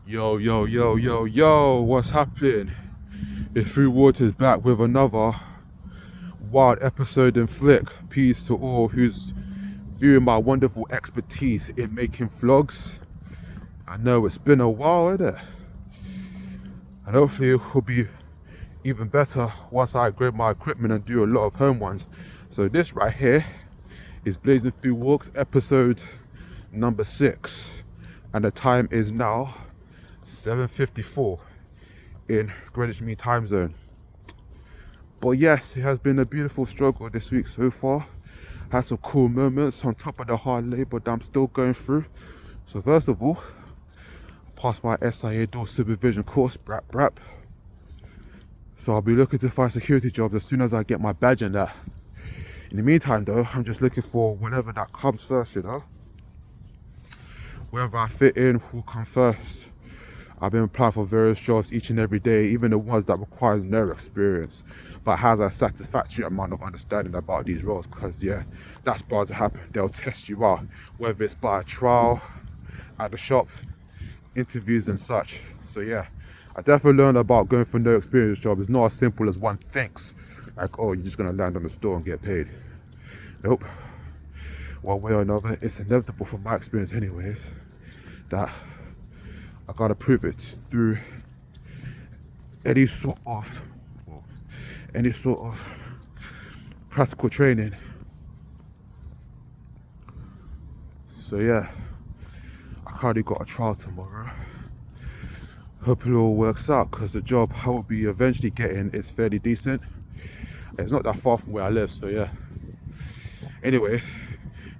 Yo, yo, yo, yo, yo, what's happening? It's Thru Waters back with another wild episode and flick. Peace to all who's viewing my wonderful expertise in making vlogs. I know it's been a while, isn't it? And hopefully it will be even better once I upgrade my equipment and do a lot of home ones. So this right here is Blazing Through Walks episode number 6. And the time is now 7:54 in Greenwich Mean Time Zone. But yes, it has been a beautiful struggle this week so far. Had some cool moments on top of the hard labor that I'm still going through. So first of all, I passed my SIA door supervision course, brap brap. So I'll be looking to find security jobs as soon as I get my badge and that. In the meantime though, I'm just looking for whatever that comes first, you know. Wherever I fit in will come first. I've been applying for various jobs each and every day, even the ones that require no experience, but has a satisfactory amount of understanding about these roles, because yeah, that's bound to happen. They'll test you out, whether it's by a trial, at the shop, interviews and such. So yeah, I definitely learned about going for no experience job. It's not as simple as one thinks, like, oh, you're just gonna land on the store and get paid. Nope. One way or another, it's inevitable from my experience anyways, that I gotta prove it through any sort of practical training. So yeah, I currently got a trial tomorrow. Hope it all works out, because the job I will be eventually getting is fairly decent. It's not that far from where I live, so yeah. Anyway,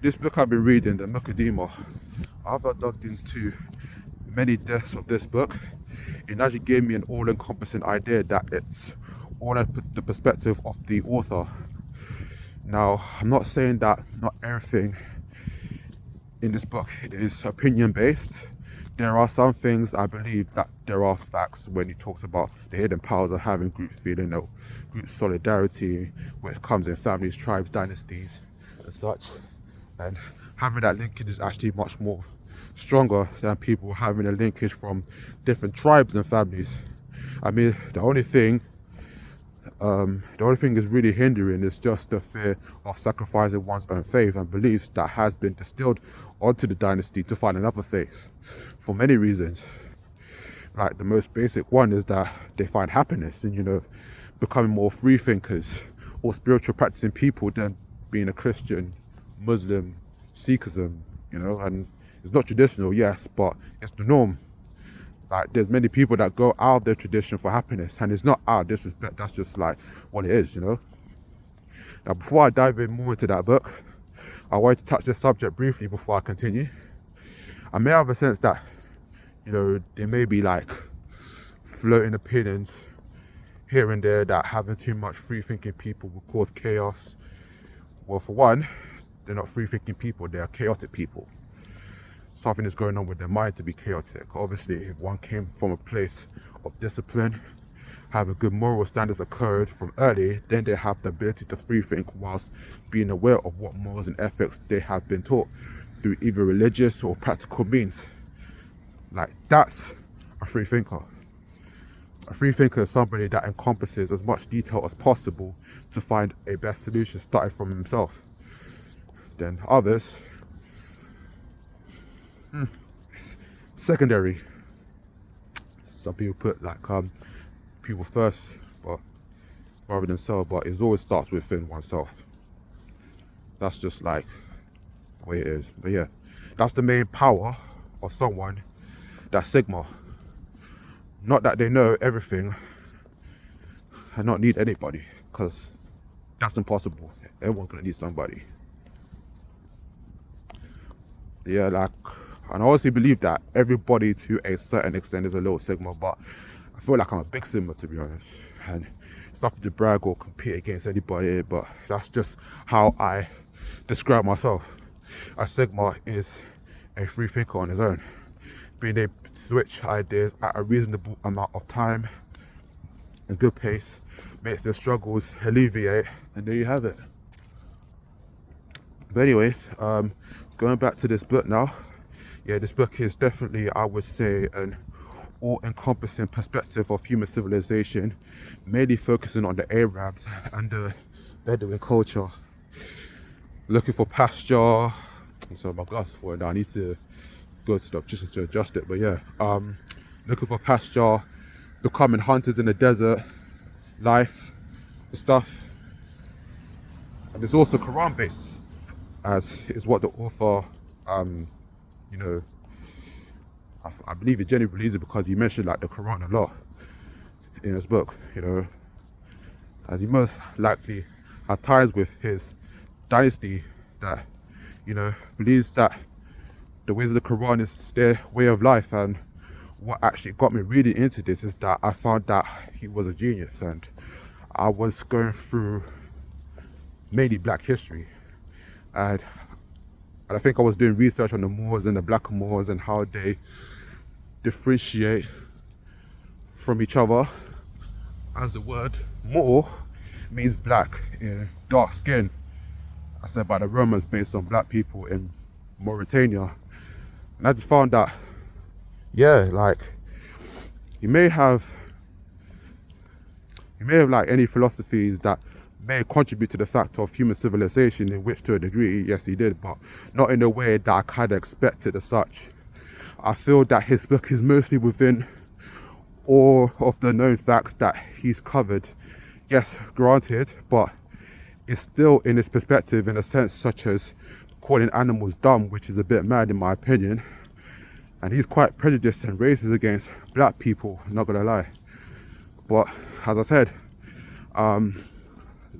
this book I've been reading, the Mukaddimah, I've dug into many depths of this book. It actually gave me an all-encompassing idea that it's all at the perspective of the author. Now, I'm not saying that not everything in this book is opinion-based. There are some things I believe that there are facts when he talks about the hidden powers of having group feeling or group solidarity, which comes in families, tribes, dynasties, and such. And having that linkage is actually much more stronger than people having a linkage from different tribes and families. I mean, the only thing is really hindering is just the fear of sacrificing one's own faith and beliefs that has been distilled onto the dynasty to find another faith for many reasons. Like the most basic one is that they find happiness in, becoming more free thinkers or spiritual practicing people than being a Christian, Muslim, Sikhism, and it's not traditional, yes, but it's the norm. Like, there's many people that go out of their tradition for happiness, and it's not out of disrespect, that's just like what it is, Now, before I dive in more into that book, I wanted to touch this subject briefly before I continue. I may have a sense that, there may be like floating opinions here and there that having too much free thinking people will cause chaos. Well, for one, they're not free thinking people, they are chaotic people. Something is going on with their mind to be chaotic. Obviously, if one came from a place of discipline, have a good moral standards occurred from early, then they have the ability to free think whilst being aware of what morals and ethics they have been taught through either religious or practical means. Like, that's a free thinker. A free thinker is somebody that encompasses as much detail as possible to find a best solution starting from himself. Then others, secondary. Some people put like people first, but rather than self, but it always starts within oneself. That's just like the way it is. But yeah, that's the main power of someone that's Sigma. Not that they know everything and not need anybody, because that's impossible. Everyone's gonna need somebody. Yeah, like, and I honestly believe that everybody to a certain extent is a little Sigma, but I feel like I'm a big Sigma, to be honest. And it's nothing to brag or compete against anybody, but that's just how I describe myself. A Sigma is a free thinker on his own, being able to switch ideas at a reasonable amount of time and good pace, makes their struggles alleviate, and there you have it. But anyways, going back to this book now. Yeah, this book is definitely, I would say, an all-encompassing perspective of human civilization, mainly focusing on the Arabs and the Bedouin culture. Looking for pasture. So my glass is falling down. I need to go to the optician to adjust it. But yeah, looking for pasture, becoming hunters in the desert, life, stuff. And it's also Quran based, as is what the author, you know, I believe he genuinely believes it because he mentioned like the Quran a lot in his book, you know, as he most likely had ties with his dynasty that, you know, believes that the ways of the Quran is their way of life. And what actually got me really into this is that I found that he was a genius, and I was going through mainly black history, and I think I was doing research on the Moors and the black Moors and how they differentiate from each other, as the word Moor means black, dark skin. I said by the Romans based on black people in Mauritania. And I just found that, yeah, like he may have like any philosophies that may contribute to the fact of human civilization, in which to a degree, yes he did, but not in a way that I kind of expected as such. I feel that his book is mostly within all of the known facts that he's covered. Yes, granted, but it's still in his perspective in a sense, such as calling animals dumb, which is a bit mad in my opinion. And he's quite prejudiced and racist against black people, not gonna lie. But as I said,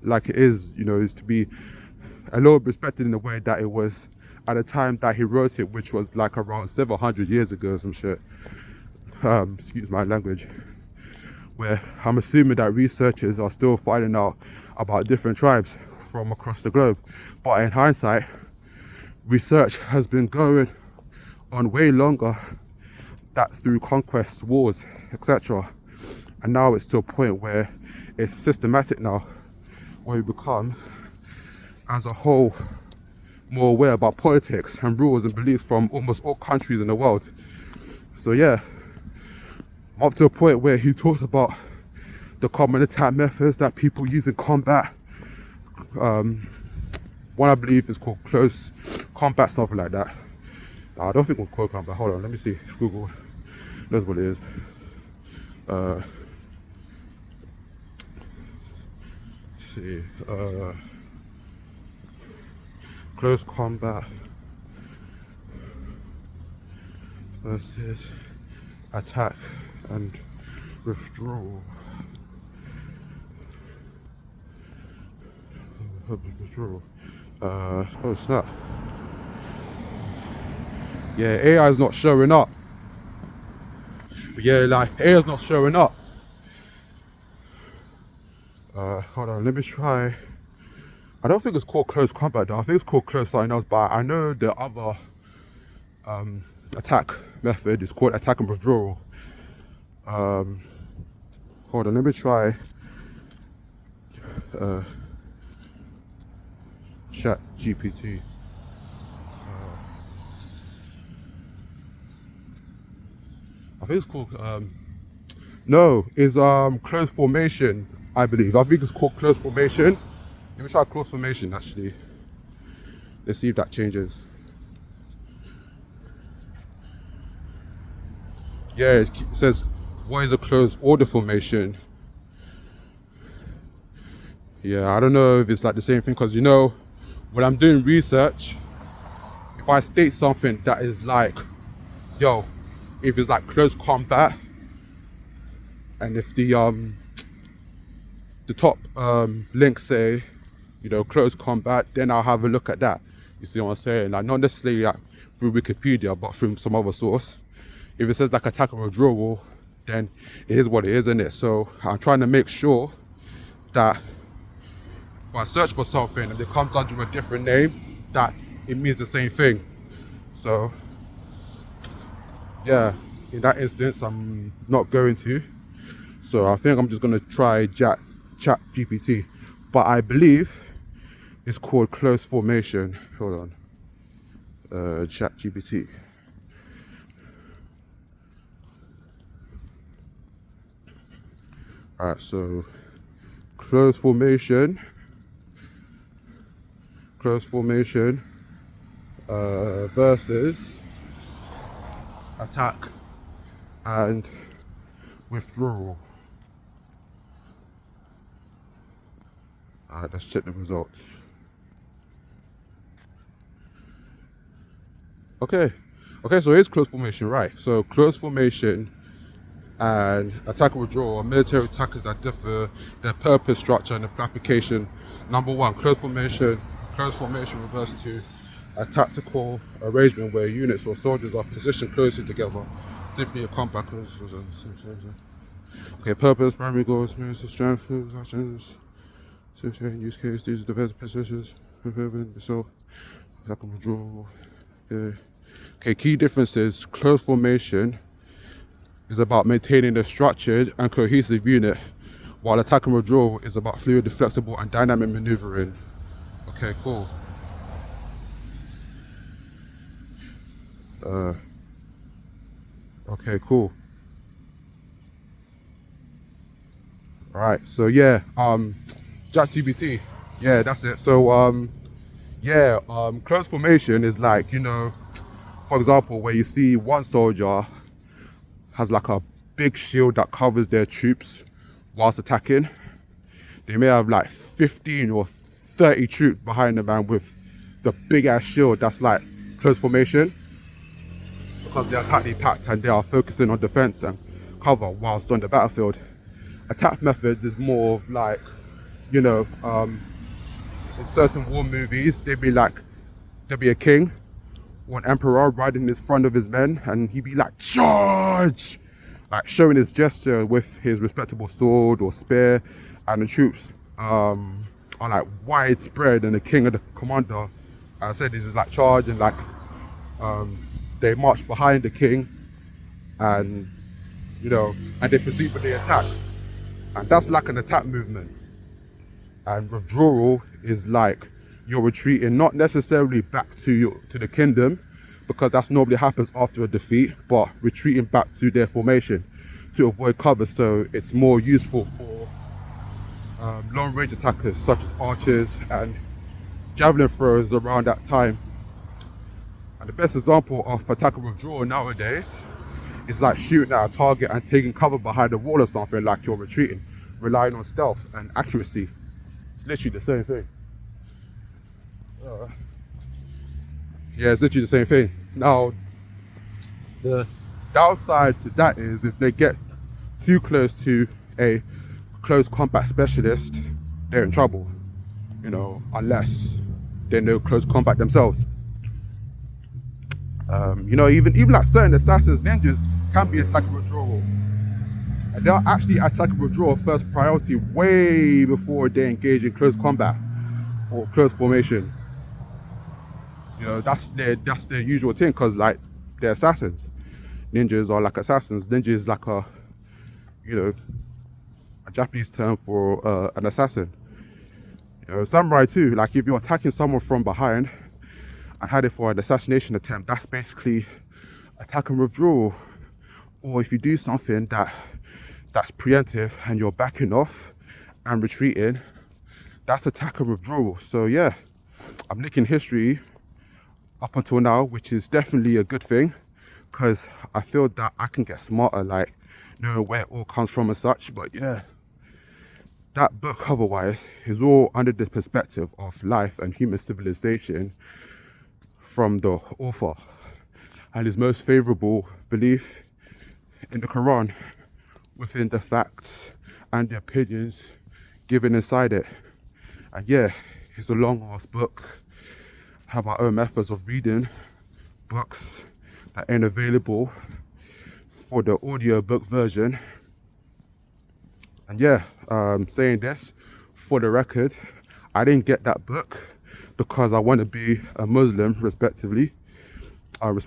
like it is, you know, is to be a little respected in the way that it was at the time that he wrote it, which was like around 700 years ago or some shit. Excuse my language. Where I'm assuming that researchers are still finding out about different tribes from across the globe. But in hindsight, research has been going on way longer, that through conquests, wars, etc. And now it's to a point where it's systematic now, where we become, as a whole, more aware about politics and rules and beliefs from almost all countries in the world. So yeah, I'm up to a point where he talks about the common attack methods that people use in combat. One I believe is called close combat, something like that. I don't think it was close combat. Hold on, let me see if Google knows what it is. See, close combat. First is attack and withdrawal. Withdrawal. Oh snap. Yeah, AI is not showing up. But yeah, like AI is not showing up. Hold on, let me try. I don't think it's called close combat though. I think it's called close something else, but I know the other attack method is called attack and withdrawal. Hold on, let me try chat GPT. I think it's called no, it's close formation, I believe. I think it's called close formation. Let me try close formation actually. Let's see if that changes. Yeah, it says what is a close order formation. Yeah, I don't know if it's like the same thing, because you know, when I'm doing research, if I state something that is like, yo, if it's like close combat, and if the top links say, you know, close combat, then I'll have a look at that. You see what I'm saying? Like not necessarily like through Wikipedia, but from some other source. If it says like attack or withdrawal, then it is what it is, isn't it? So I'm trying to make sure that if I search for something and it comes under a different name, that it means the same thing. So yeah, in that instance, I'm not going to. So I think I'm just gonna try chat GPT, but I believe it's called close formation. Hold on, chat GPT. Alright, so close formation, versus attack and withdrawal. Alright, let's check the results. Okay, so here's close formation, right? So close formation and attack and withdrawal are military tactics that differ their purpose, structure, and application. Number one, close formation refers to a tactical arrangement where units or soldiers are positioned closely together, typically a combat. Okay, purpose, primary goals, strength, actions, use case, these are the best positions, so attack and withdrawal. Okay, key differences. Close formation is about maintaining a structured and cohesive unit, while attack and withdrawal is about fluid, flexible, and dynamic maneuvering. Okay, cool. Okay, cool. Alright, so yeah, ChatGPT. Yeah, that's it. So close formation is like, for example, where you see one soldier has like a big shield that covers their troops whilst attacking. They may have like 15 or 30 troops behind the man with the big ass shield. That's like close formation, because they are tightly packed and they are focusing on defense and cover whilst on the battlefield. Attack methods is more of like, in certain war movies, there'd be a king or an emperor riding in front of his men, and he'd be like, charge! Like showing his gesture with his respectable sword or spear, and the troops are like widespread, and the king or the commander said this is like charge, and like they march behind the king, and and they proceed with the attack. And that's like an attack movement. And withdrawal is like you're retreating, not necessarily back to the kingdom, because that's normally happens after a defeat, but retreating back to their formation to avoid cover. So it's more useful for long range attackers such as archers and javelin throwers around that time. And the best example of attack and withdrawal nowadays is like shooting at a target and taking cover behind a wall or something, like you're retreating, relying on stealth and accuracy. It's literally the same thing. Yeah, it's literally the same thing. Now, the downside to that is if they get too close to a close combat specialist, they're in trouble, unless they know close combat themselves. Even like certain assassins, ninjas can be attack and withdrawal. And they'll actually attack and withdraw first priority way before they engage in close combat or close formation. That's their usual thing, because like they're assassins. Ninjas are like assassins. Ninja is like a Japanese term for an assassin. Samurai too, like if you're attacking someone from behind and had it for an assassination attempt, that's basically attack and withdrawal. Or if you do something that's preemptive and you're backing off and retreating, that's attack and withdrawal. So yeah, I'm nicking history up until now, which is definitely a good thing, because I feel that I can get smarter, like know where it all comes from and such. But yeah, that book otherwise is all under the perspective of life and human civilization from the author and his most favorable belief in the Quran, within the facts and the opinions given inside it. And yeah, it's a long ass book. I have my own methods of reading books that ain't available for the audio book version. And yeah, saying this for the record, I didn't get that book because I want to be a Muslim, respectfully. I just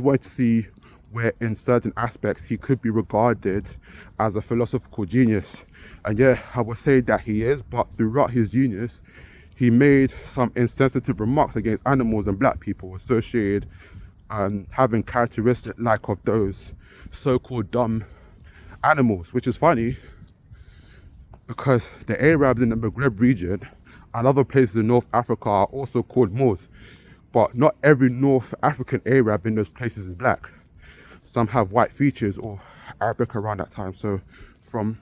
wanted to see where in certain aspects he could be regarded as a philosophical genius. And yeah, I would say that he is, but throughout his genius, he made some insensitive remarks against animals and black people associated having characteristics like of those so-called dumb animals, which is funny because the Arabs in the Maghreb region and other places in North Africa are also called Moors. But not every North African Arab in those places is black. Some have white features or Arabic around that time. So from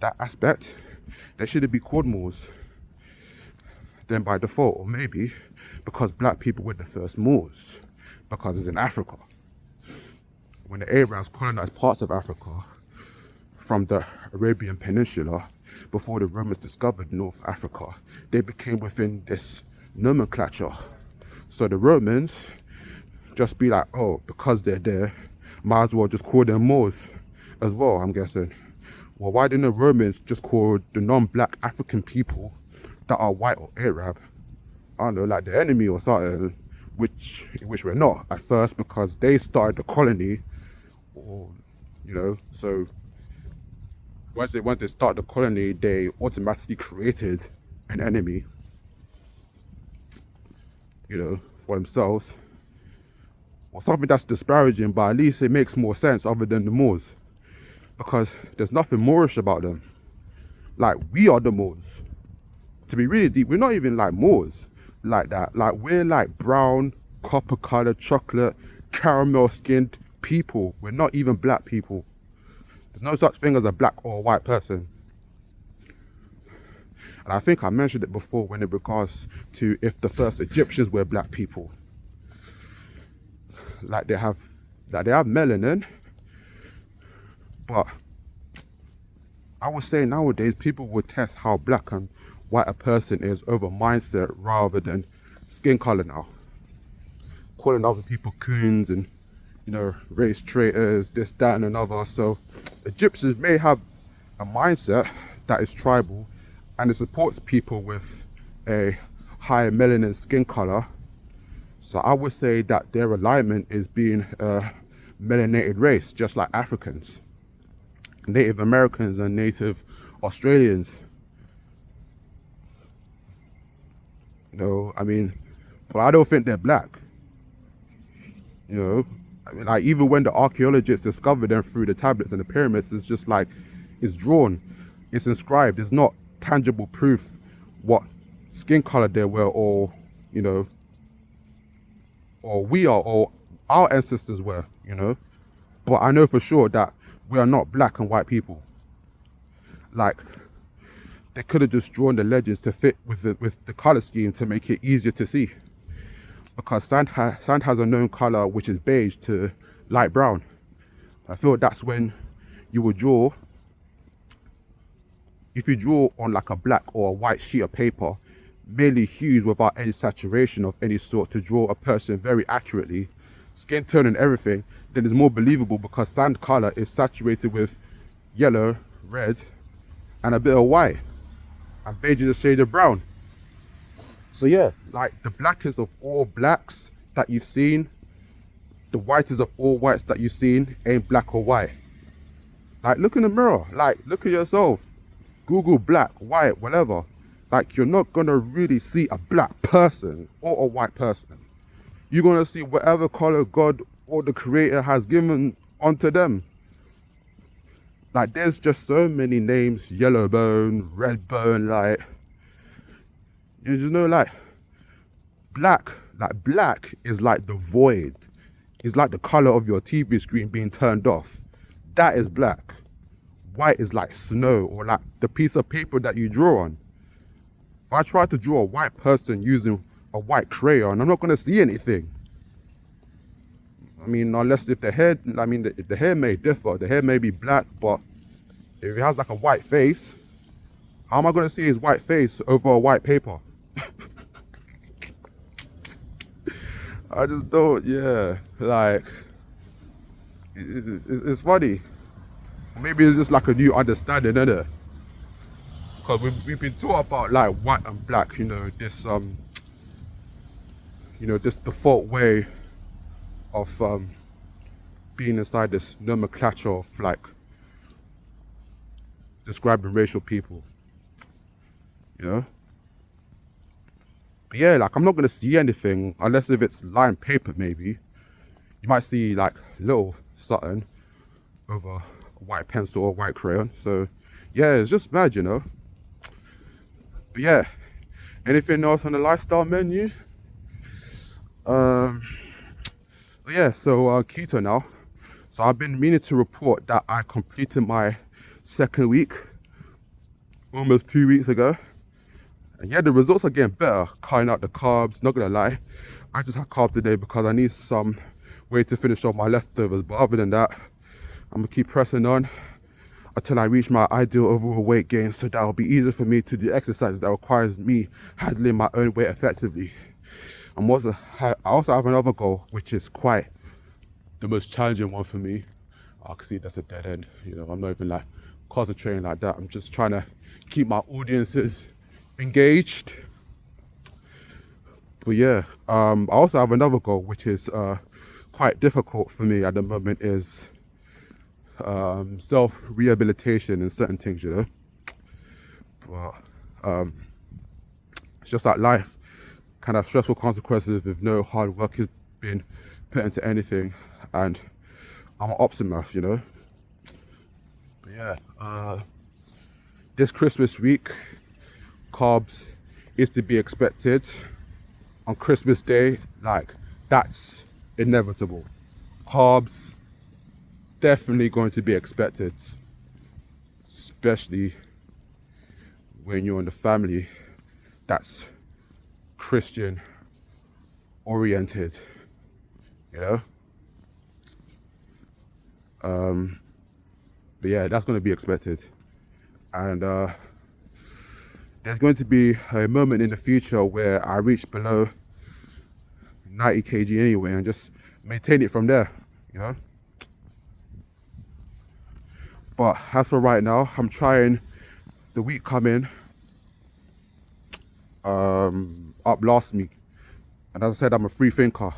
that aspect, they shouldn't be called Moors. Then by default, or maybe because black people were the first Moors, because it's in Africa. When the Arabs colonized parts of Africa from the Arabian Peninsula, before the Romans discovered North Africa, they became within this nomenclature. So the Romans just be like, oh, because they're there, might as well just call them Moors as well, I'm guessing. Well, why didn't the Romans just call the non-black African people that are white or Arab, I don't know, like the enemy or something, which we're not at first, because they started the colony, or, you know, so once they start the colony, they automatically created an enemy, you know, for themselves, or something that's disparaging, but at least it makes more sense other than the Moors, because there's nothing Moorish about them. Like, we are the Moors. To be really deep, we're not even like Moors like that. Like, we're like brown, copper colored, chocolate, caramel skinned people. We're not even black people. There's no such thing as a black or a white person. And I think I mentioned it before when in regards to if the first Egyptians were black people. Like they have melanin, but I would say nowadays people would test how black and white a person is over mindset rather than skin color now. Calling other people coons and, you know, race traitors, this, that, and another. So Egyptians may have a mindset that is tribal and it supports people with a higher melanin skin color. So I would say that their alignment is being a melanated race, just like Africans, Native Americans, and Native Australians. You know, I mean, but I don't think they're black. You know, I mean, like, even when the archaeologists discovered them through the tablets and the pyramids, it's just like, it's drawn, it's inscribed, it's not tangible proof what skin color they were, or, you know, or we are, or our ancestors were, you know. But I know for sure that we are not black and white people. Like, they could have just drawn the legends to fit with the color scheme to make it easier to see. Because sand has a known color, which is beige to light brown. I feel that's when you would draw, if you draw on like a black or a white sheet of paper, merely hues without any saturation of any sort to draw a person very accurately, skin tone and everything, then it's more believable, because sand color is saturated with yellow, red, and a bit of white. And beige is a shade of brown. So yeah, like, the blackest of all blacks that you've seen, the whitest of all whites that you've seen ain't black or white. Like, look in the mirror, like, look at yourself. Google black, white, whatever. Like, you're not gonna really see a black person or a white person. You're gonna see whatever color God or the creator has given onto them. Like, there's just so many names, yellow bone, red bone, like, you just know, like black is like the void. It's like the color of your TV screen being turned off. That is black. White is like snow, or like the piece of paper that you draw on. If I try to draw a white person using a white crayon, I'm not gonna see anything. I mean, unless if the hair, the hair may differ, the hair may be black, but if it has like a white face, how am I gonna see his white face over a white paper? I just don't, yeah, like, it's funny. Maybe it's just like a new understanding, isn't it? Because we've been taught about like white and black, you know, this this default way of being inside this nomenclature of like describing racial people, you know. But yeah, like, I'm not gonna see anything unless if it's lined paper. Maybe you might see like little something over a white pencil or white crayon. So yeah, it's just mad, you know. But yeah, anything else on the lifestyle menu? Um, yeah, so keto now. So I've been meaning to report that I completed my second week almost 2 weeks ago. And yeah, the results are getting better, cutting out the carbs, not gonna lie. I just had carbs today because I need some way to finish off my leftovers. But other than that, I'm gonna keep pressing on until I reach my ideal overall weight gain, so that will be easier for me to do exercises that requires me handling my own weight effectively. I also have another goal, which is quite the most challenging one for me. I can see that's a dead end. You know, I'm not even like concentrating like that. I'm just trying to keep my audiences engaged. But yeah, I also have another goal, which is quite difficult for me at the moment, is self-rehabilitation in certain things, you know. But it's just like life, kind of stressful consequences with no hard work has been put into anything, and I'm an optimist, you know. But yeah, this Christmas week, carbs is to be expected. On Christmas Day, like, that's inevitable. Carbs definitely going to be expected, especially when you're in the family that's Christian oriented, you know. But yeah, that's going to be expected. And there's going to be a moment in the future where I reach below 90 kg anyway and just maintain it from there, you know. But as for right now, I'm trying the week coming up last week. And as I said, I'm a free thinker.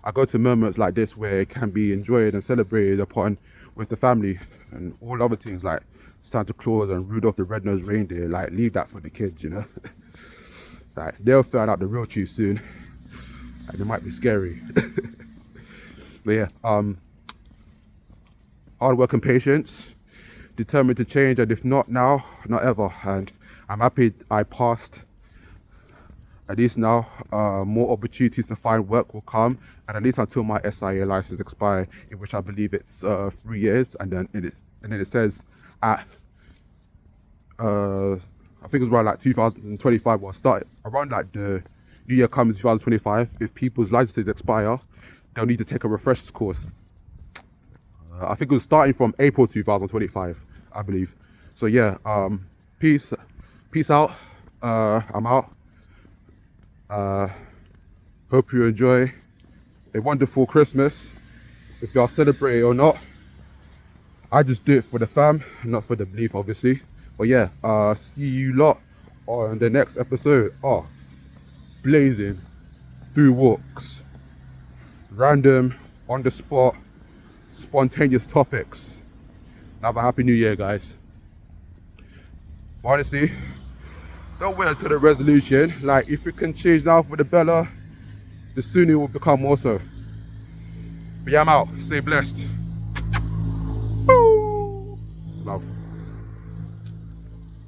I go to moments like this where it can be enjoyed and celebrated upon with the family, and all other things like Santa Claus and Rudolph the Red-Nosed Reindeer, like, leave that for the kids, you know. Like, they'll find out the real truth soon, and it might be scary. But yeah, hard work and patience, determined to change, and if not now, not ever. And I'm happy I passed. At least now, more opportunities to find work will come, and at least until my SIA license expire, in which I believe it's 3 years, and then it says at I think it's around like 2025, or start around like the new year comes 2025. If people's licenses expire, they'll need to take a refreshers course. I think it was starting from April 2025, I believe. So yeah, peace out. I'm out. Hope you enjoy a wonderful Christmas. If y'all celebrate it or not, I just do it for the fam, not for the belief, obviously. But yeah, see you lot on the next episode of Blazing Through Walks. Random, on the spot, spontaneous topics. Have a happy new year, guys. Honestly, don't wait until the resolution. Like, if you can change now for the better, the sooner it will become more so. But yeah, I'm out. Stay blessed. Love.